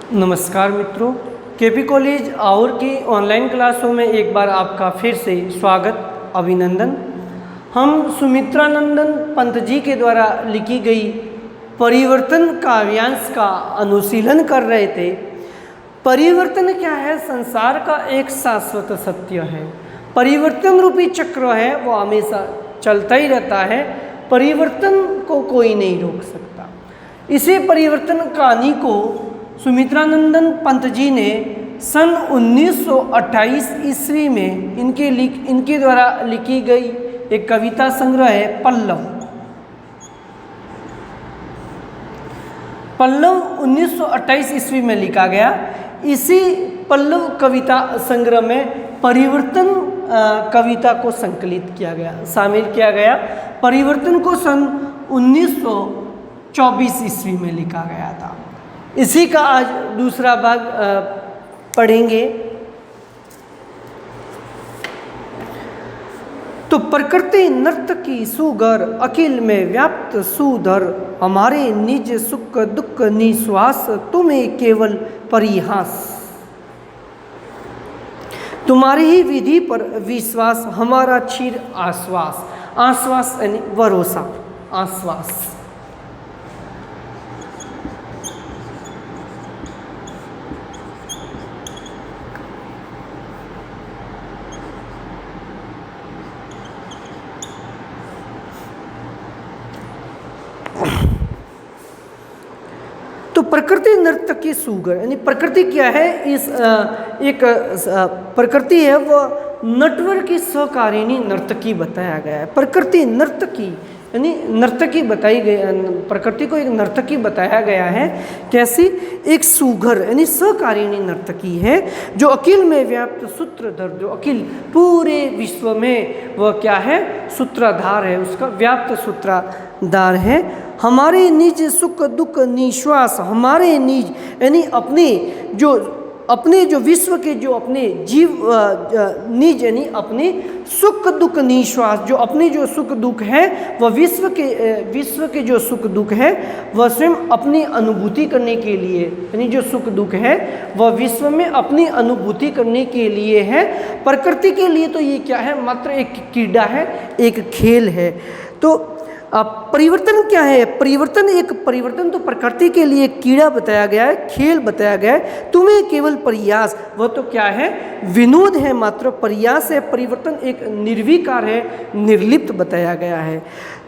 नमस्कार मित्रों, KP college और की ऑनलाइन क्लासों में एक बार आपका फिर से स्वागत, अभिनंदन। हम सुमित्रानंदन पंत जी के द्वारा लिखी गई परिवर्तन काव्यांश का अनुशीलन कर रहे थे। परिवर्तन क्या है? संसार का एक शाश्वत सत्य है। परिवर्तन रूपी चक्र है, वो हमेशा चलता ही रहता है। परिवर्तन को कोई नहीं रोक सकता। इसी परिवर्तन कहानी को सुमित्रानंदन पंत जी ने सन 1928 ईस्वी में इनके द्वारा लिखी गई एक कविता संग्रह है पल्लव। 1928 ईस्वी में लिखा गया। इसी पल्लव कविता संग्रह में परिवर्तन कविता को संकलित किया गया, शामिल किया गया। परिवर्तन को सन 1924 ईस्वी में लिखा गया था। इसी का आज दूसरा भाग पढ़ेंगे। तो प्रकृति नर्तकी सुगर अखिल में व्याप्त सुधर, हमारे निज सुख दुख निश्वास तुम्हें केवल परिहास। तुम्हारी ही विधि पर विश्वास, हमारा क्षीर आश्वास। आश्वास यानी भरोसा, आश्वास। तो प्रकृति नर्तकी सुगर यानी प्रकृति क्या है? प्रकृति है वो नटवर की सहकारिणी नर्तकी बताया गया है। प्रकृति नर्तकी यानी नर्तकी बताई गई, प्रकृति को एक नर्तकी बताया गया है। कैसी? एक सुगर यानी सहकारिणी नर्तकी है जो अखिल में व्याप्त सूत्रधर, जो अखिल पूरे विश्व में वह क्या है? सूत्रधार है, उसका व्याप्त सूत्रधार है। हमारे निज सुख दुख निश्वास, हमारे निज यानी अपने जो विश्व के जो अपने जीव निज यानी अपने सुख दुख निश्वास, जो अपने जो सुख दुख है वह विश्व के जो सुख दुख है वह स्वयं अपनी अनुभूति करने के लिए, यानी जो सुख दुख है वह विश्व में अपनी अनुभूति करने के लिए है। प्रकृति के लिए तो ये क्या है? मात्र एक क्रीड़ा है, एक खेल है। तो परिवर्तन क्या है? परिवर्तन तो प्रकृति के लिए कीड़ा बताया गया है, खेल बताया गया है। तुम्हें केवल प्रयास, वह तो क्या है? विनोद है, मात्र प्रयास है। परिवर्तन एक निर्विकार है, निर्लिप्त बताया गया है।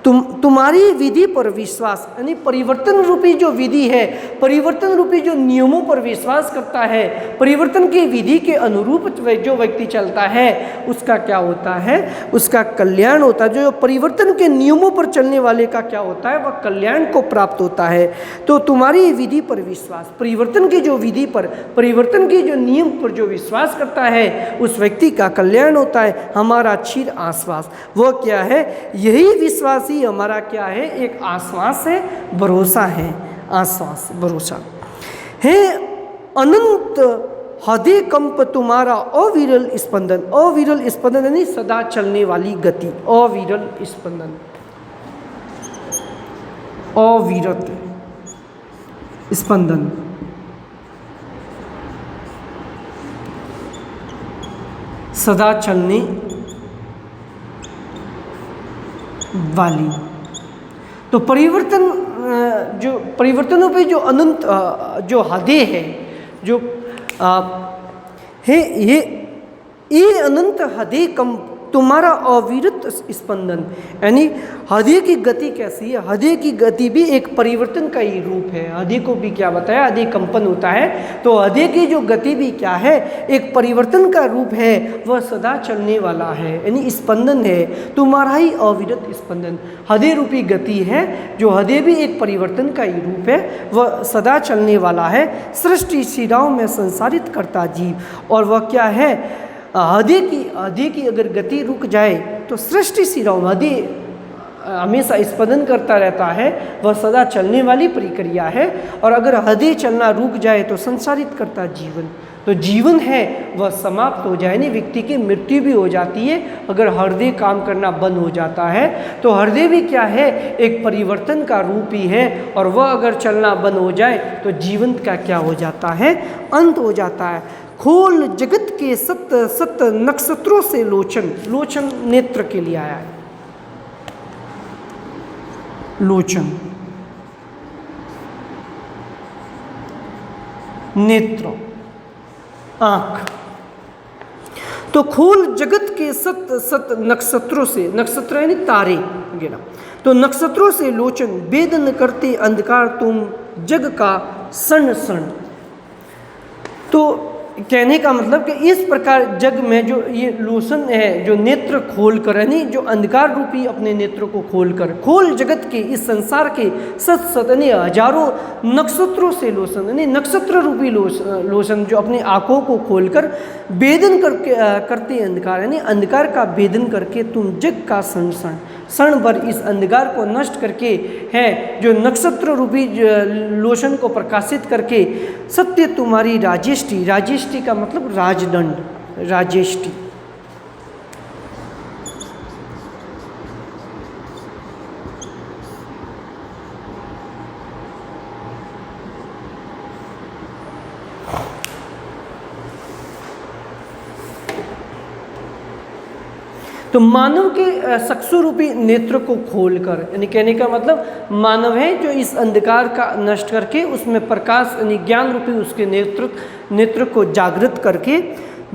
तुम्हारी विधि पर विश्वास यानी परिवर्तन रूपी जो विधि है, परिवर्तन रूपी जो नियमों पर विश्वास करता है, परिवर्तन की विधि के अनुरूप जो व्यक्ति चलता है उसका क्या होता है? उसका कल्याण होता है। जो परिवर्तन के नियमों पर चलने वाले का क्या होता है? वह कल्याण को प्राप्त होता है। तो तुम्हारी विधि पर विश्वास, परिवर्तन की जो विधि पर, परिवर्तन की जो नियम पर जो विश्वास करता है उस व्यक्ति का कल्याण होता है। हमारा क्षीर आश्वास, वह क्या है? यही विश्वास हमारा क्या है? एक आश्वास है, भरोसा है। आश्वास, भरोसा है। अनंत हृदय कंप तुम्हारा अविरल स्पंदन। अविरल स्पंदन यानी सदा चलने वाली गति, अविरल स्पंदन, अविरत स्पंदन। सदा चलने वाली। तो परिवर्तनों पे जो अनंत जो हृदय है, जो है ये अनंत हृदय कंप तुम्हारा अविरत स्पंदन यानी हृदय की गति कैसी है? हृदय की गति भी एक परिवर्तन का ही रूप है। हृदय को भी क्या बताया? हृदय कंपन होता है। तो हृदय की जो गति भी क्या है? एक परिवर्तन का रूप है, वह सदा चलने वाला है, यानी स्पंदन है। तुम्हारा ही अविरत स्पंदन हृदय रूपी गति है, जो हृदय भी एक परिवर्तन का ही रूप है, वह सदा चलने वाला है। सृष्टि शिराओं में संसारित करता जीव, और वह क्या है? हृदय की अगर गति रुक जाए तो सृष्टि शिराओं, हृदय हमेशा स्पंदन करता रहता है, वह सदा चलने वाली प्रक्रिया है। और अगर हृदय चलना रुक जाए तो संसारित करता जीवन, तो जीवन है वह समाप्त हो जाए, नहीं व्यक्ति की मृत्यु भी हो जाती है। अगर हृदय काम करना बंद हो जाता है तो हृदय भी क्या है, एक परिवर्तन का रूप ही है, और वह अगर चलना बंद हो जाए तो जीवन का क्या हो जाता है, अंत हो जाता है। खोल जगत के सत सत नक्षत्रों से लोचन, लोचन नेत्र के लिए आया है, लोचन नेत्र आंख। तो खोल जगत के सत सत नक्षत्रों से, नक्षत्र यानी तारे वगैरह, तो नक्षत्रों से लोचन वेदन करते अंधकार तुम जग का सन सन। तो कहने का मतलब कि इस प्रकार जग में जो ये लोचन है, जो नेत्र खोल कर, यानी जो अंधकार रूपी अपने नेत्रों को खोल कर, खोल जगत के इस संसार के सत सत यानी हजारों नक्षत्रों से लोचन, यानी नक्षत्र रूपी लोचन जो अपनी आंखों को खोलकर भेदन करते अंधकार, यानी अंधकार का भेदन करके तुम जग का क्षण क्षण क्षण भर इस अंधकार को नष्ट करके है, जो नक्षत्र रूपी लोचन को प्रकाशित करके सत्य तुम्हारी राजेष्टि, राजेष्टि का मतलब राजदंड, राजेष्टि। तो मानव के चक्षु रूपी नेत्र को खोलकर, यानी कहने का मतलब मानव है जो इस अंधकार का नष्ट करके उसमें प्रकाश यानी ज्ञान रूपी उसके नेत्र को जागृत करके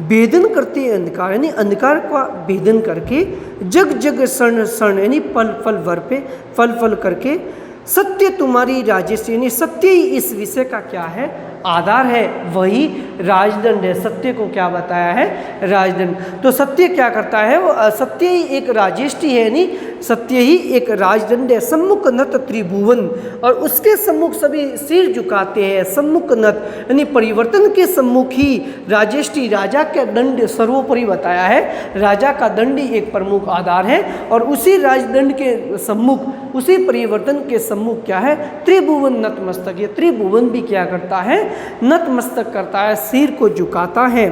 भेदन करते हैं अंधकार, यानी अंधकार का भेदन करके जग जग क्षण क्षण यानी पल पल भर पे फल फल करके सत्य तुम्हारी राजेष्टि, यानी सत्य ही इस विषय का क्या है, आधार है, वही राजदंड है। सत्य को क्या बताया है, राजदंड। तो सत्य क्या करता है, वो सत्य ही एक राजेष्टि है, यानी सत्य ही एक राजदंड है। सम्मुख नत त्रिभुवन, और उसके सम्मुख सभी सिर झुकाते हैं। सम्मुख नत यानी परिवर्तन के सम्मुख ही राजेष्टि, राजा का दंड सर्वोपरि बताया है, राजा का दंड ही एक प्रमुख आधार है, और उसी राजदंड के सम्मुख, उसी परिवर्तन के सम्मुख क्या है, त्रिभुवन नतमस्तक। ये त्रिभुवन भी क्या करता है, नतमस्तक करता है, सिर को झुकाता है।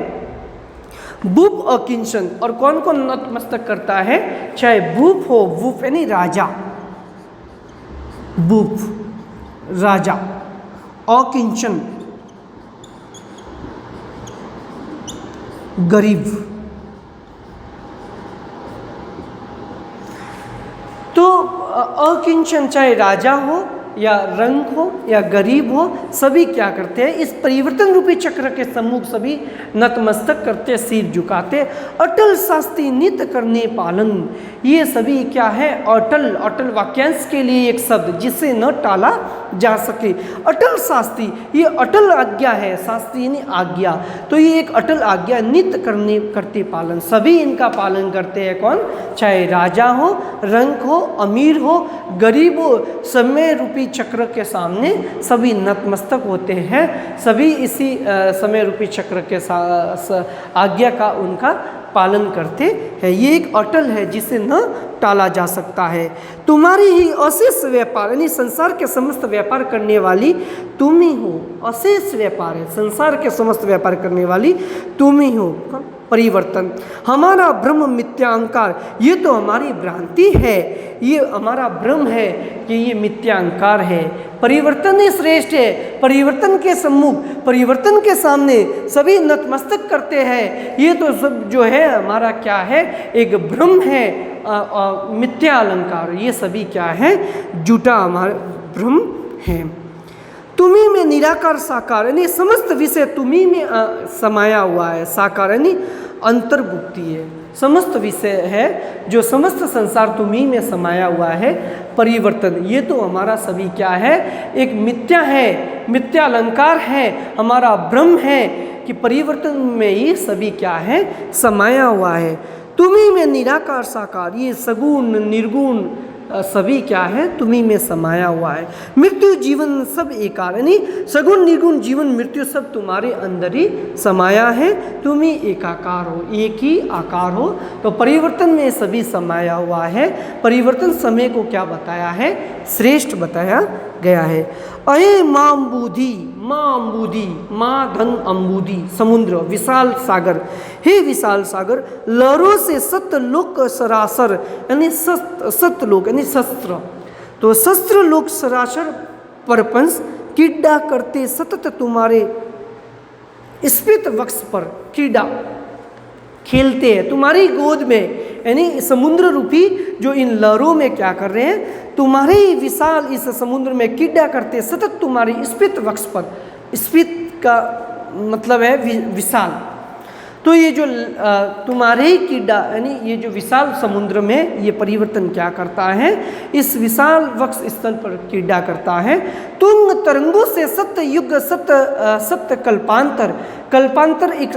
भूप और किंचन, और कौन कौन नतमस्तक करता है, चाहे भूप हो, भूप यानी राजा, भूप राजा, अकिंचन गरीब। तो अकिंचन चाहे राजा हो या रंग हो या गरीब हो, सभी क्या करते हैं, इस परिवर्तन रूपी चक्र के सम्मुख सभी नतमस्तक करते, सिर झुकाते। अटल शास्त्री नित्य करने पालन, ये सभी क्या है, अटल, अटल वाक्यांश के लिए एक शब्द जिसे न टाला जा सके। अटल शास्त्री, ये अटल आज्ञा है, शास्त्री यानी आज्ञा, तो ये एक अटल आज्ञा नित्य करते पालन, सभी इनका पालन करते हैं। कौन, चाहे राजा हो, रंग हो, अमीर हो, गरीब हो, समय रूपी चक्र के सामने सभी नतमस्तक होते हैं, सभी इसी समय रूपी चक्र के आज्ञा का उनका पालन करते हैं। ये एक अटल है जिसे न टाला जा सकता है। तुम्हारी ही अशेष व्यापार, यानी संसार के समस्त व्यापार करने वाली तुम ही हो। अशेष व्यापार है, संसार के समस्त व्यापार करने वाली तुम ही हो। परिवर्तन, हमारा ब्रह्म मिथ्यांकार, ये तो हमारी भ्रांति है, ये हमारा भ्रम है कि ये मिथ्यांकार है। परिवर्तन ही श्रेष्ठ है, परिवर्तन के सम्मुख, परिवर्तन के सामने सभी नतमस्तक करते हैं। ये तो सब जो है हमारा क्या है, एक भ्रम है, मिथ्या अलंकार, ये सभी क्या है, झूठा हमारा भ्रम है। तुम्ही में निराकार साकार, यानी समस्त विषय तुम्ही में समाया हुआ है। साकार यानी अंतर्भुक्ति है, समस्त विषय है, जो समस्त संसार तुम्ही में समाया हुआ है। परिवर्तन, ये तो हमारा सभी क्या है, एक मिथ्या है, मिथ्या अलंकार है, हमारा भ्रम है कि परिवर्तन में ही सभी क्या है, समाया हुआ है। तुम्ही में निराकार साकार, ये सगुण निर्गुण सभी क्या है, तुम्ही में समाया हुआ है। मृत्यु जीवन सब एकार, यानी सगुण निर्गुण जीवन मृत्यु सब तुम्हारे अंदर ही समाया है। तुम ही एकाकार हो, एक ही आकार हो, तो परिवर्तन में सभी समाया हुआ है। परिवर्तन समय को क्या बताया है, श्रेष्ठ बताया गया है। अहे माम बुद्धि, महाअंबुदी, महाधन अंबुदी, समुद्र, विशाल सागर, हे विशाल सागर, लहरों से सतलोक सरासर, यानी सतलोक यानी शस्त्र, तो शस्त्र लोक सरासर परपंच क्रीड़ा करते सतत तुम्हारे स्फीत वक्ष पर, क्रीड़ा खेलते हैं तुम्हारी गोद में, यानी समुद्र रूपी जो इन लहरों में क्या कर रहे हैं, तुम्हारे ही विशाल इस समुद्र में क्रीड़ा करते सतत तुम्हारी स्फीत वक्ष पर, स्फीत का मतलब है विशाल, तो ये जो तुम्हारे ही क्रीड़ा यानी ये जो विशाल समुद्र में ये परिवर्तन क्या करता है, इस विशाल वक्ष स्थल पर क्रीड़ा करता है। तुंग तरंगों से सत्य युग सत्य कल्पांतर, कल्पांतर एक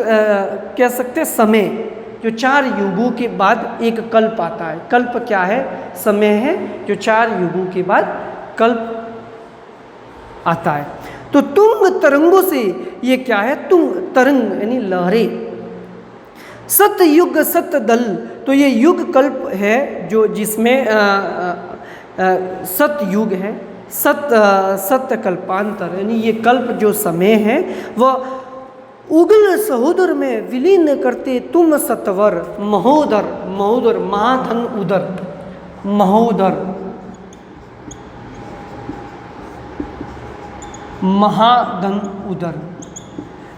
कह सकते समय, जो 4 युगों के बाद एक कल्प आता है। कल्प क्या है, समय है जो 4 युगों के बाद कल्प आता है। तो तुंग तरंगों से ये क्या है, तुंग तरंग यानी लहरें, सत्य युग सत्य दल, तो ये युग कल्प है जो जिसमें सत्य युग है, सत्य कल्पांतर यानी ये कल्प जो समय है वह उगल सहोदर में विलीन करते तुम सत्वर महोदर, महोदर महाधन उदर, महोदर महाधन उदर,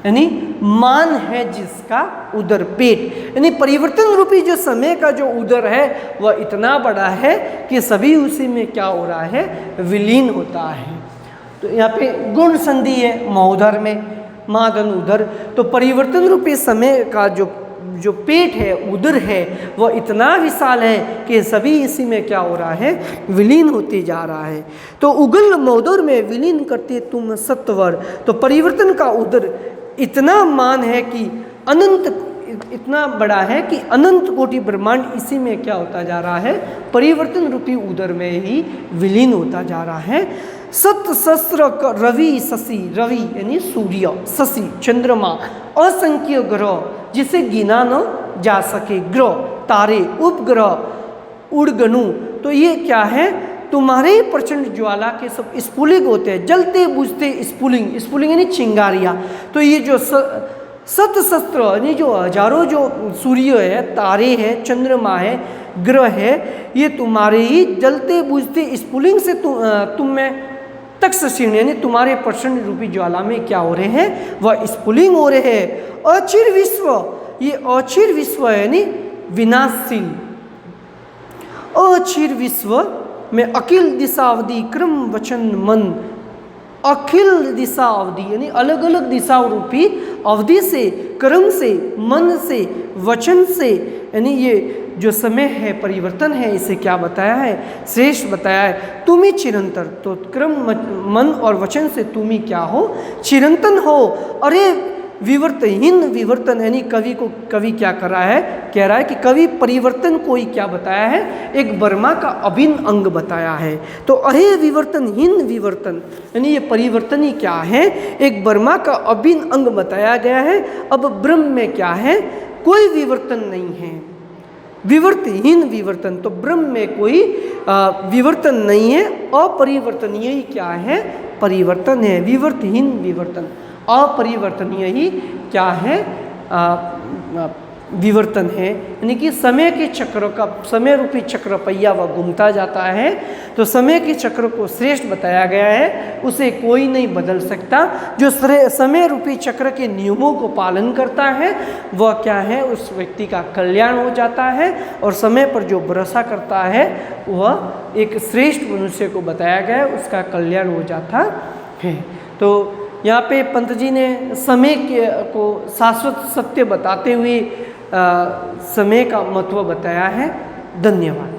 यानी मान है जिसका उदर पेट, यानी परिवर्तन रूपी जो समय का जो उदर है वह इतना बड़ा है कि सभी उसी में क्या हो रहा है, विलीन होता है। तो यहाँ पे गुण संधि है महोदर में, महाधन उदर, तो परिवर्तन रूपी समय का जो पेट है, उदर है, वह इतना विशाल है कि सभी इसी में क्या हो रहा है, विलीन होते जा रहा है। तो उगल महोदर में विलीन करते तुम सत्वर, तो परिवर्तन का उदर इतना मान है कि अनंत, इतना बड़ा है कि अनंत कोटि ब्रह्मांड इसी में क्या होता जा रहा है, परिवर्तन रूपी उदर में ही विलीन होता जा रहा है। सत शस्त्र रवि शशि, रवि यानी सूर्य, शशि चंद्रमा, असंख्य ग्रह जिसे गिना न जा सके, ग्रह तारे, उपग्रह, उड़गनु, तो ये क्या है, तुम्हारे प्रचंड ज्वाला के सब स्फुलिंग होते हैं, जलते बुझते स्फुलिंग, स्फुलिंग यानी चिंगारियाँ। तो ये जो सत शस्त्र यानी जो हजारों जो सूर्य है, तारे हैं, चंद्रमा है, ग्रह है, ये तुम्हारे ही जलते बुझते स्फुलिंग से तुम में तक्षशिण यानी तुम्हारे प्रचंड रूपी ज्वाला में क्या हो रहे हैं, वह स्फुलिंग हो रहे हैं। अचिर विश्व, ये अचिर विश्व यानी विनाशशील, अचिर विश्व में अखिल दिशा अवधि क्रम वचन मन, अखिल दिशा अवधि यानी अलग अलग दिशा रूपी अवधि से, क्रम से, मन से, वचन से, यानी ये जो समय है, परिवर्तन है, इसे क्या बताया है, श्रेष्ठ बताया है। तुम ही चिरंतर, तो क्रम मन और वचन से तुम ही क्या हो, चिरंतन हो। अरे विवर्तहीन, विवर्तन यानी कवि क्या कर रहा है, कह रहा है कि कवि परिवर्तन को ही क्या बताया है, एक वर्मा का अभिन्न अंग बताया है। तो अरे विवर्तनहीन विवर्तन यानी ये परिवर्तन ही क्या है, एक वर्मा का अभिन्न अंग बताया गया है। अब ब्रह्म में क्या है, कोई विवर्तन नहीं है, विवर्तहीन विवर्तन, तो ब्रह्म में कोई विवर्तन नहीं है, अपरिवर्तनीय ही क्या है, परिवर्तन है। विवर्तहीन विवर्तन, अपरिवर्तनीय ही क्या है, विवर्तन है, यानी कि समय के चक्र का, समय रूपी चक्र पहिया वह घूमता जाता है। तो समय के चक्र को श्रेष्ठ बताया गया है, उसे कोई नहीं बदल सकता। जो समय रूपी चक्र के नियमों को पालन करता है वह क्या है, उस व्यक्ति का कल्याण हो जाता है, और समय पर जो भरोसा करता है वह एक श्रेष्ठ मनुष्य को बताया गया है, उसका कल्याण हो जाता है। तो यहाँ पे पंत जी ने समय को शाश्वत सत्य बताते हुए समय का महत्व बताया है। धन्यवाद।